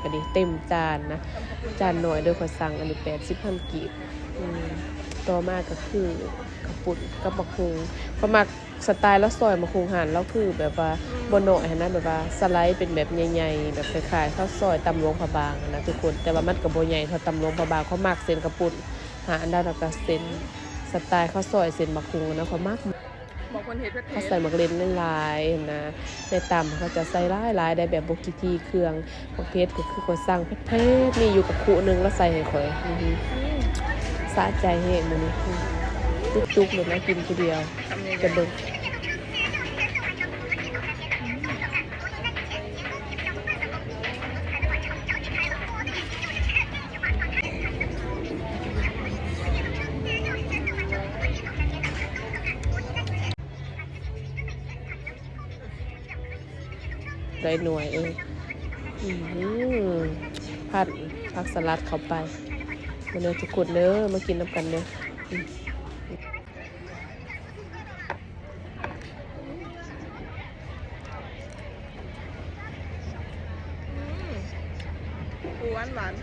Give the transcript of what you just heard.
ก็ดีเต็มจานนะจานน้อยโดยขอสั่งอันนี้80,000กีบต่อมาก็คือกระปุกกับมะคุงพอมาสไตล์แล้วซอยมะคุงหั่นแล้วคือแบบว่าบ่น้อยหั่นนะแบบว่าสไลด์เป็นแบบใหญ่ๆแบบคล้ายๆข้าวซอยตำหลวงพระบางนะทุกคนแต่ว่ามันก็บ่ใหญ่เท่าตำหลวงพระบางเขามักเส้นกระปุกหาอันนั้นแล้วก็เส้นสไตล์ข้าวซอยเส้นมะคุงนะเขามักบอกคนเห็ดเขาใส่มะเร็งหลายๆนะในตำเขาจะใส่หลายๆได้แบบบ่กี่ทีเครื่องบางเพชรก็คือก็สั่งเผ็ดๆมีอยู่กับคู่นึงแล้วใส่ให้ข่อยสะใจแฮงมื้อนี้จุกๆเลยนะกินทีเดียวจะเบิ่งได้หน่วยผัดผักสลัดเข้าไปมาเนื้อทุกคนเด้อมากินน้ำกันเด้อหวาน